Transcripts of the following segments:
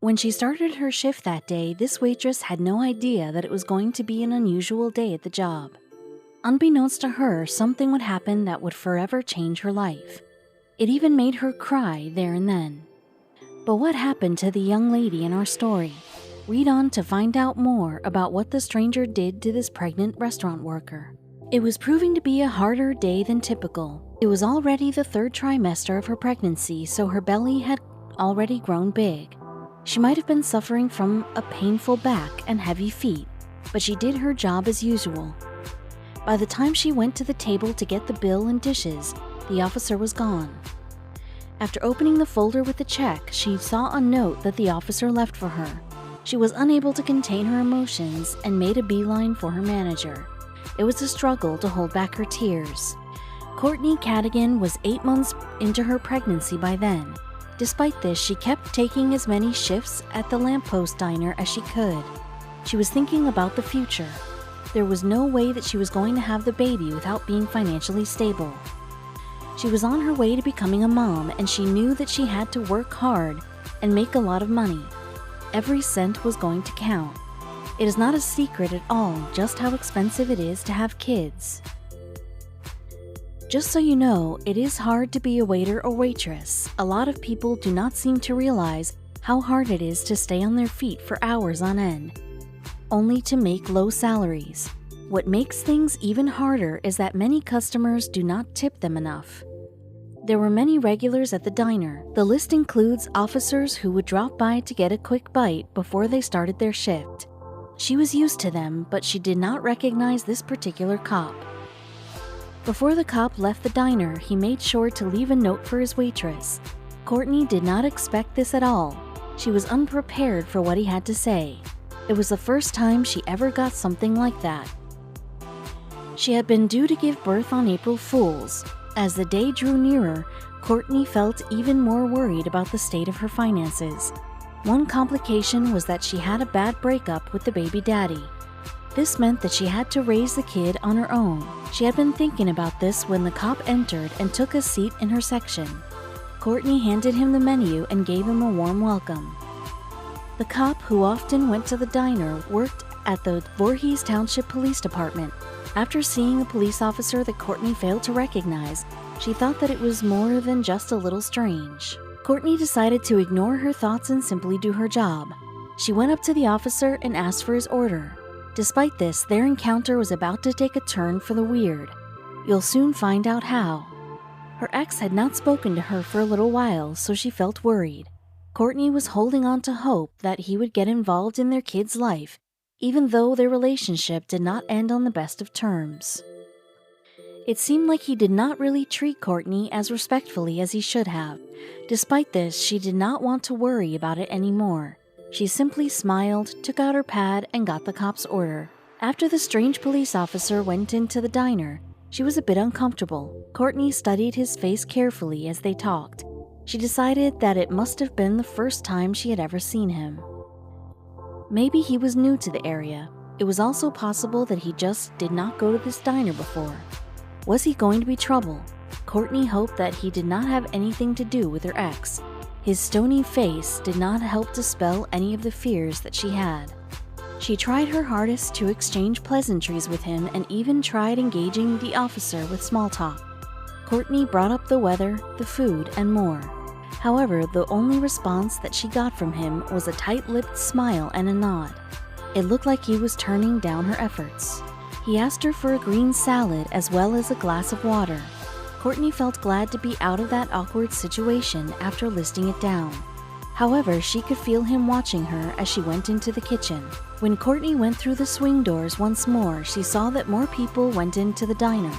When she started her shift that day, this waitress had no idea that it was going to be an unusual day at the job. Unbeknownst to her, something would happen that would forever change her life. It even made her cry there and then. But what happened to the young lady in our story? Read on to find out more about what the stranger did to this pregnant restaurant worker. It was proving to be a harder day than typical. It was already the 3rd trimester of her pregnancy, so her belly had already grown big. She might have been suffering from a painful back and heavy feet, but she did her job as usual. By the time she went to the table to get the bill and dishes, the officer was gone. After opening the folder with the check, she saw a note that the officer left for her. She was unable to contain her emotions and made a beeline for her manager. It was a struggle to hold back her tears. Courtney Cadigan was 8 months into her pregnancy by then. Despite this, she kept taking as many shifts at the lamppost diner as she could. She was thinking about the future. There was no way that she was going to have the baby without being financially stable. She was on her way to becoming a mom, and she knew that she had to work hard and make a lot of money. Every cent was going to count. It is not a secret at all just how expensive it is to have kids. Just so you know, it is hard to be a waiter or waitress. A lot of people do not seem to realize how hard it is to stay on their feet for hours on end, only to make low salaries. What makes things even harder is that many customers do not tip them enough. There were many regulars at the diner. The list includes officers who would drop by to get a quick bite before they started their shift. She was used to them, but she did not recognize this particular cop. Before the cop left the diner, he made sure to leave a note for his waitress. Courtney did not expect this at all. She was unprepared for what he had to say. It was the first time she ever got something like that. She had been due to give birth on April Fool's. As the day drew nearer, Courtney felt even more worried about the state of her finances. One complication was that she had a bad breakup with the baby daddy. This meant that she had to raise the kid on her own. She had been thinking about this when the cop entered and took a seat in her section. Courtney handed him the menu and gave him a warm welcome. The cop, who often went to the diner, worked at the Voorhees Township Police Department. After seeing a police officer that Courtney failed to recognize, she thought that it was more than just a little strange. Courtney decided to ignore her thoughts and simply do her job. She went up to the officer and asked for his order. Despite this, their encounter was about to take a turn for the weird. You'll soon find out how. Her ex had not spoken to her for a little while, so she felt worried. Courtney was holding on to hope that he would get involved in their kid's life, even though their relationship did not end on the best of terms. It seemed like he did not really treat Courtney as respectfully as he should have. Despite this, she did not want to worry about it anymore. She simply smiled, took out her pad, and got the cop's order. After the strange police officer went into the diner, she was a bit uncomfortable. Courtney studied his face carefully as they talked. She decided that it must have been the first time she had ever seen him. Maybe he was new to the area. It was also possible that he just did not go to this diner before. Was he going to be trouble? Courtney hoped that he did not have anything to do with her ex. His stony face did not help dispel any of the fears that she had. She tried her hardest to exchange pleasantries with him and even tried engaging the officer with small talk. Courtney brought up the weather, the food, and more. However, the only response that she got from him was a tight-lipped smile and a nod. It looked like he was turning down her efforts. He asked her for a green salad as well as a glass of water. Courtney felt glad to be out of that awkward situation after listing it down. However, she could feel him watching her as she went into the kitchen. When Courtney went through the swing doors once more, she saw that more people went into the diner.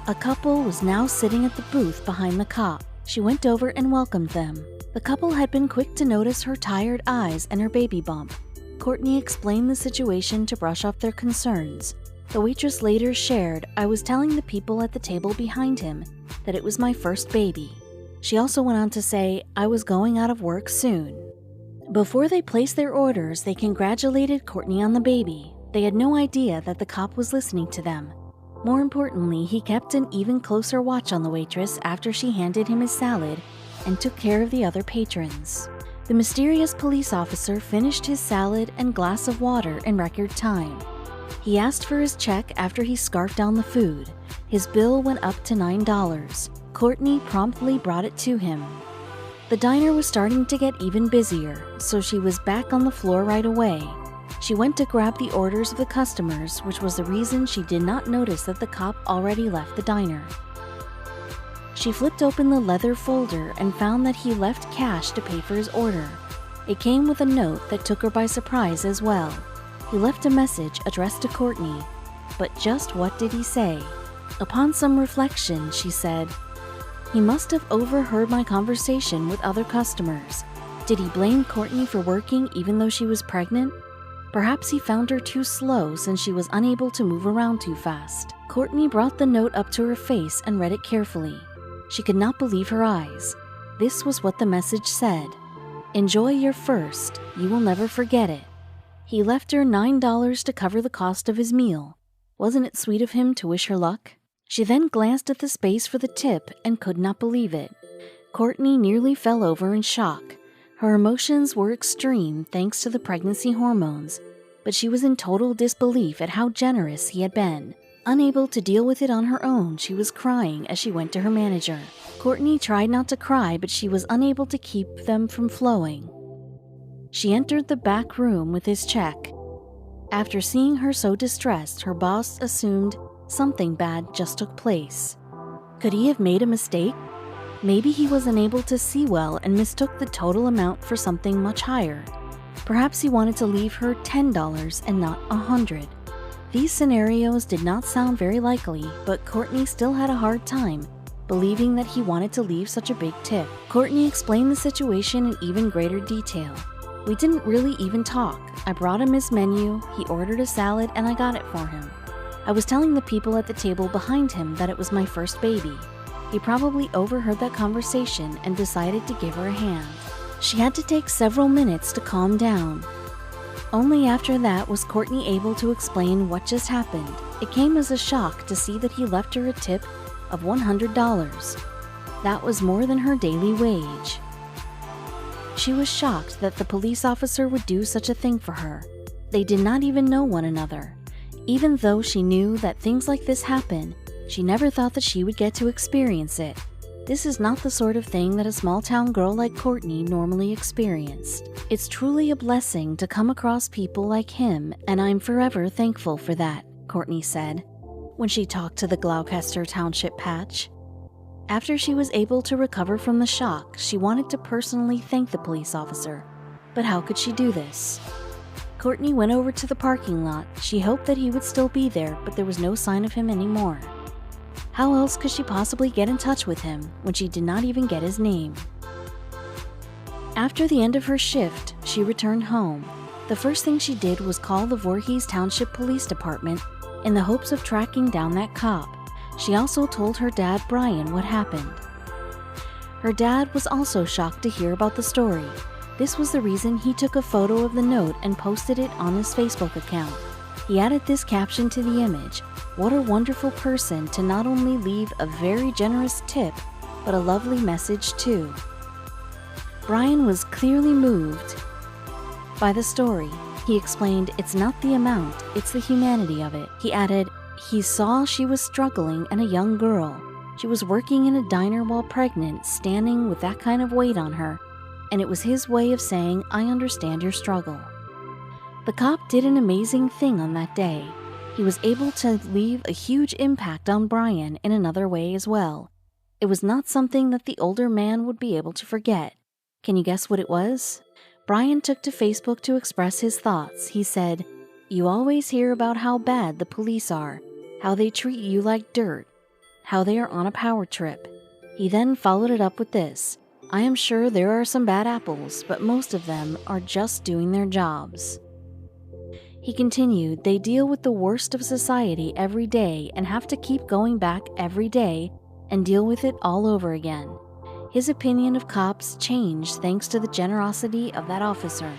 A couple was now sitting at the booth behind the cop. She went over and welcomed them. The couple had been quick to notice her tired eyes and her baby bump. Courtney explained the situation to brush off their concerns. The waitress later shared, "I was telling the people at the table behind him that it was my first baby." She also went on to say, "I was going out of work soon." Before they placed their orders, they congratulated Courtney on the baby. They had no idea that the cop was listening to them. More importantly, he kept an even closer watch on the waitress after she handed him his salad and took care of the other patrons. The mysterious police officer finished his salad and glass of water in record time. He asked for his check after he scarfed down the food. His bill went up to $9. Courtney promptly brought it to him. The diner was starting to get even busier, so she was back on the floor right away. She went to grab the orders of the customers, which was the reason she did not notice that the cop already left the diner. She flipped open the leather folder and found that he left cash to pay for his order. It came with a note that took her by surprise as well. He left a message addressed to Courtney, but just what did he say? Upon some reflection, she said, "He must have overheard my conversation with other customers. Did he blame Courtney for working even though she was pregnant? Perhaps he found her too slow since she was unable to move around too fast." Courtney brought the note up to her face and read it carefully. She could not believe her eyes. This was what the message said. "Enjoy your first. You will never forget it." He left her $9 to cover the cost of his meal. Wasn't it sweet of him to wish her luck? She then glanced at the space for the tip and could not believe it. Courtney nearly fell over in shock. Her emotions were extreme thanks to the pregnancy hormones, but she was in total disbelief at how generous he had been. Unable to deal with it on her own, she was crying as she went to her manager. Courtney tried not to cry, but she was unable to keep them from flowing. She entered the back room with his check. After seeing her so distressed, her boss assumed something bad just took place. Could he have made a mistake? Maybe he was unable to see well and mistook the total amount for something much higher. Perhaps he wanted to leave her $10 and not $100. These scenarios did not sound very likely, but Courtney still had a hard time believing that he wanted to leave such a big tip. Courtney explained the situation in even greater detail. "We didn't really even talk. I brought him his menu, he ordered a salad, and I got it for him. I was telling the people at the table behind him that it was my first baby. He probably overheard that conversation and decided to give her a hand." She had to take several minutes to calm down. Only after that was Courtney able to explain what just happened. It came as a shock to see that he left her a tip of $100. That was more than her daily wage. She was shocked that the police officer would do such a thing for her. They did not even know one another. Even though she knew that things like this happen, she never thought that she would get to experience it. This is not the sort of thing that a small-town girl like Courtney normally experienced. It's truly a blessing to come across people like him, and I'm forever thankful for that, Courtney said, when she talked to the Gloucester Township Patch. After she was able to recover from the shock, she wanted to personally thank the police officer. But how could she do this? Courtney went over to the parking lot. She hoped that he would still be there, but there was no sign of him anymore. How else could she possibly get in touch with him when she did not even get his name? After the end of her shift, she returned home. The first thing she did was call the Voorhees Township Police Department in the hopes of tracking down that cop. She also told her dad, Brian, what happened. Her dad was also shocked to hear about the story. This was the reason he took a photo of the note and posted it on his Facebook account. He added this caption to the image: "What a wonderful person to not only leave a very generous tip, but a lovely message too." Brian was clearly moved by the story. He explained, "It's not the amount, it's the humanity of it." He added, he saw she was struggling and a young girl. She was working in a diner while pregnant, standing with that kind of weight on her, and it was his way of saying, "I understand your struggle." The cop did an amazing thing on that day. He was able to leave a huge impact on Brian in another way as well. It was not something that the older man would be able to forget. Can you guess what it was? Brian took to Facebook to express his thoughts. He said, "You always hear about how bad the police are, how they treat you like dirt, how they are on a power trip." He then followed it up with this: "I am sure there are some bad apples, but most of them are just doing their jobs." He continued, "They deal with the worst of society every day and have to keep going back every day and deal with it all over again." His opinion of cops changed thanks to the generosity of that officer.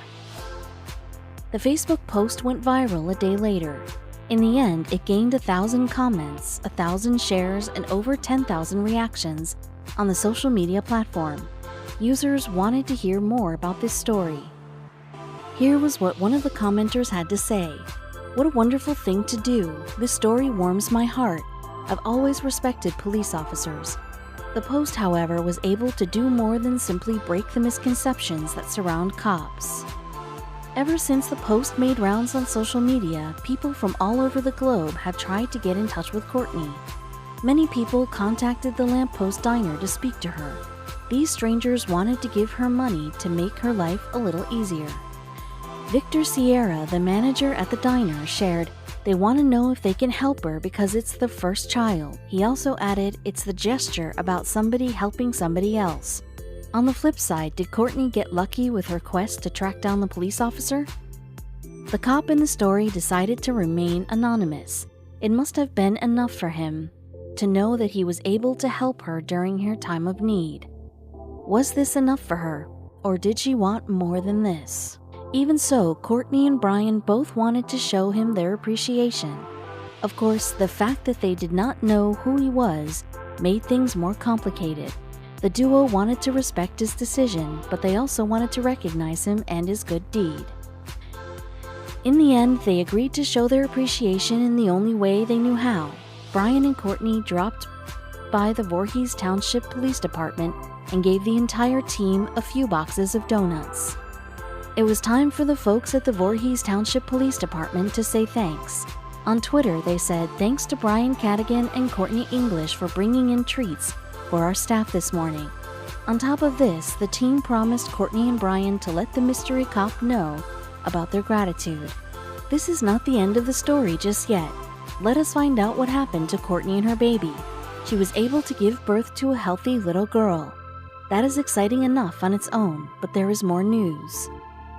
The Facebook post went viral a day later. In the end, it gained 1,000 comments, 1,000 shares, and over 10,000 reactions on the social media platform. Users wanted to hear more about this story. Here was what one of the commenters had to say. "What a wonderful thing to do. This story warms my heart. I've always respected police officers." The post, however, was able to do more than simply break the misconceptions that surround cops. Ever since the post made rounds on social media, people from all over the globe have tried to get in touch with Courtney. Many people contacted the Lamppost Diner to speak to her. These strangers wanted to give her money to make her life a little easier. Victor Sierra, the manager at the diner, shared, "They want to know if they can help her because it's the first child." He also added, "It's the gesture about somebody helping somebody else." On the flip side, did Courtney get lucky with her quest to track down the police officer? The cop in the story decided to remain anonymous. It must have been enough for him to know that he was able to help her during her time of need. Was this enough for her, or did she want more than this? Even so, Courtney and Brian both wanted to show him their appreciation. Of course, the fact that they did not know who he was made things more complicated. The duo wanted to respect his decision, but they also wanted to recognize him and his good deed. In the end, they agreed to show their appreciation in the only way they knew how. Brian and Courtney dropped by the Voorhees Township Police Department and gave the entire team a few boxes of donuts. It was time for the folks at the Voorhees Township Police Department to say thanks. On Twitter, they said, "Thanks to Brian Cadigan and Courtney English for bringing in treats for our staff this morning." On top of this, the team promised Courtney and Brian to let the mystery cop know about their gratitude. This is not the end of the story just yet. Let us find out what happened to Courtney and her baby. She was able to give birth to a healthy little girl. That is exciting enough on its own, but there is more news.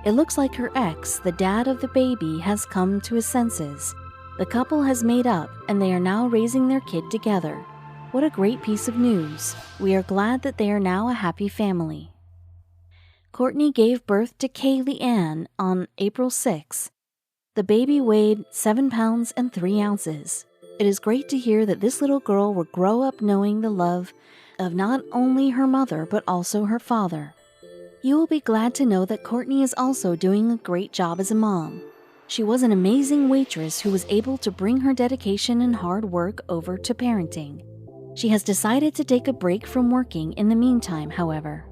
It looks like her ex, the dad of the baby, has come to his senses. The couple has made up, and they are now raising their kid together. What a great piece of news. We are glad that they are now a happy family. Courtney gave birth to Kaylee Ann on April 6. The baby weighed 7 pounds and 3 ounces. It is great to hear that this little girl will grow up knowing the love of not only her mother but also her father. You will be glad to know that Courtney is also doing a great job as a mom. She was an amazing waitress who was able to bring her dedication and hard work over to parenting. She has decided to take a break from working in the meantime, however.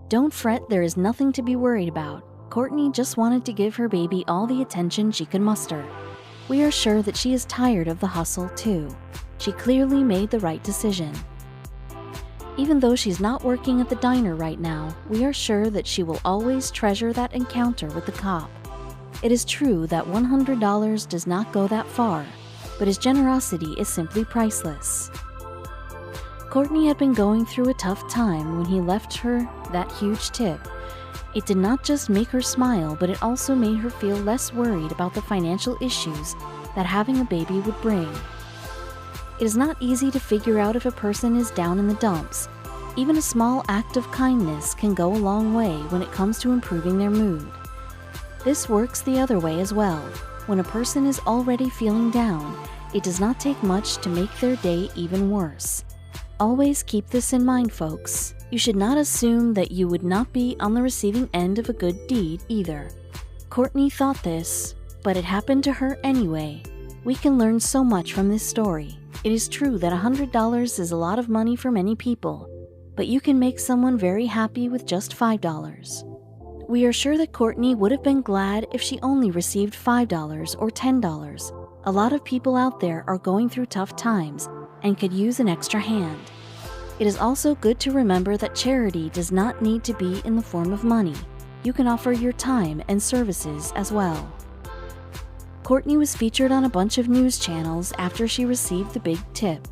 Don't fret, there is nothing to be worried about. Courtney just wanted to give her baby all the attention she could muster. We are sure that she is tired of the hustle too. She clearly made the right decision. Even though she's not working at the diner right now, we are sure that she will always treasure that encounter with the cop. It is true that $100 does not go that far, but his generosity is simply priceless. Courtney had been going through a tough time when he left her that huge tip. It did not just make her smile, but it also made her feel less worried about the financial issues that having a baby would bring. It is not easy to figure out if a person is down in the dumps. Even a small act of kindness can go a long way when it comes to improving their mood. This works the other way as well. When a person is already feeling down, it does not take much to make their day even worse. Always keep this in mind, folks. You should not assume that you would not be on the receiving end of a good deed either. Courtney thought this, but it happened to her anyway. We can learn so much from this story. It is true that $100 is a lot of money for many people, but you can make someone very happy with just $5. We are sure that Courtney would have been glad if she only received $5 or $10. A lot of people out there are going through tough times and could use an extra hand. It is also good to remember that charity does not need to be in the form of money. You can offer your time and services as well. Courtney was featured on a bunch of news channels after she received the big tip.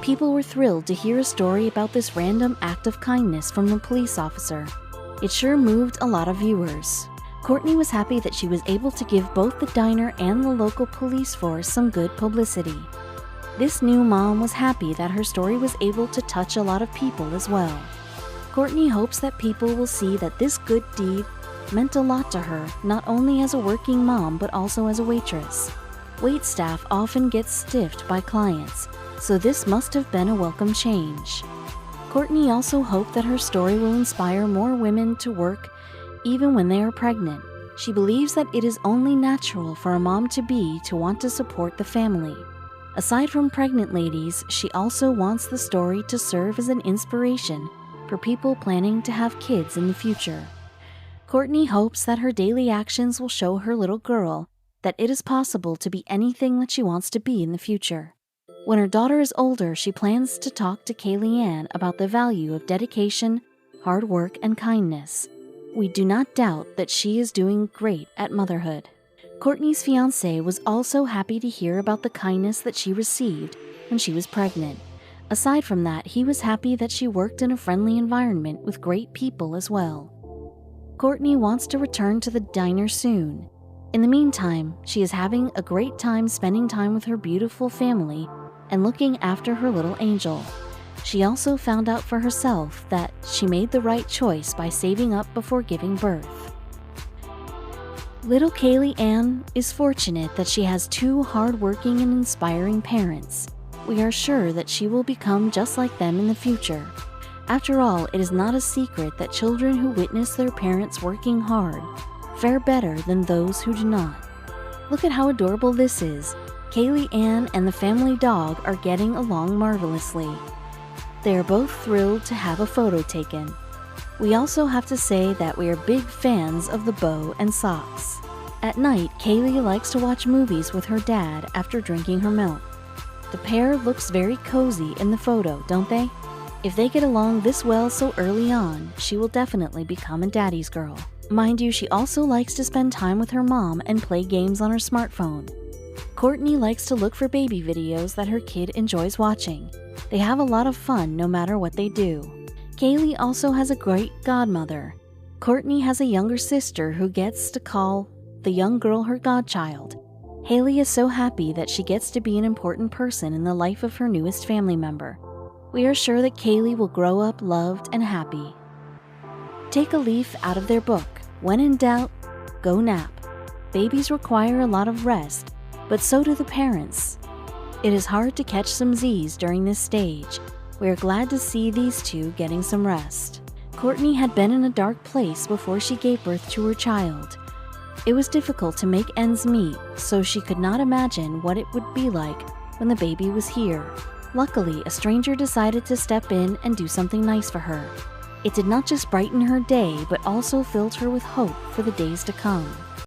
People were thrilled to hear a story about this random act of kindness from the police officer. It sure moved a lot of viewers. Courtney was happy that she was able to give both the diner and the local police force some good publicity. This new mom was happy that her story was able to touch a lot of people as well. Courtney hopes that people will see that this good deed meant a lot to her, not only as a working mom but also as a waitress. Wait staff often gets stiffed by clients, so this must have been a welcome change. Courtney also hoped that her story will inspire more women to work even when they are pregnant. She believes that it is only natural for a mom to want to support the family. Aside from pregnant ladies, she also wants the story to serve as an inspiration for people planning to have kids in the future. Courtney hopes that her daily actions will show her little girl that it is possible to be anything that she wants to be in the future. When her daughter is older, she plans to talk to Kaylee Ann about the value of dedication, hard work, and kindness. We do not doubt that she is doing great at motherhood. Courtney's fiancé was also happy to hear about the kindness that she received when she was pregnant. Aside from that, he was happy that she worked in a friendly environment with great people as well. Courtney wants to return to the diner soon. In the meantime, she is having a great time spending time with her beautiful family and looking after her little angel. She also found out for herself that she made the right choice by saving up before giving birth. Little Kaylee Ann is fortunate that she has two hardworking and inspiring parents. We are sure that she will become just like them in the future. After all, it is not a secret that children who witness their parents working hard fare better than those who do not. Look at how adorable this is. Kaylee Ann and the family dog are getting along marvelously. They are both thrilled to have a photo taken. We also have to say that we are big fans of the bow and socks. At night, Kaylee likes to watch movies with her dad after drinking her milk. The pair looks very cozy in the photo, don't they? If they get along this well so early on, she will definitely become a daddy's girl. Mind you, she also likes to spend time with her mom and play games on her smartphone. Courtney likes to look for baby videos that her kid enjoys watching. They have a lot of fun no matter what they do. Kaylee also has a great godmother. Courtney has a younger sister who gets to call the young girl her godchild. Haley is so happy that she gets to be an important person in the life of her newest family member. We are sure that Kaylee will grow up loved and happy. Take a leaf out of their book. When in doubt, go nap. Babies require a lot of rest, but so do the parents. It is hard to catch some Z's during this stage. We are glad to see these two getting some rest. Courtney had been in a dark place before she gave birth to her child. It was difficult to make ends meet, so she could not imagine what it would be like when the baby was here. Luckily, a stranger decided to step in and do something nice for her. It did not just brighten her day, but also filled her with hope for the days to come.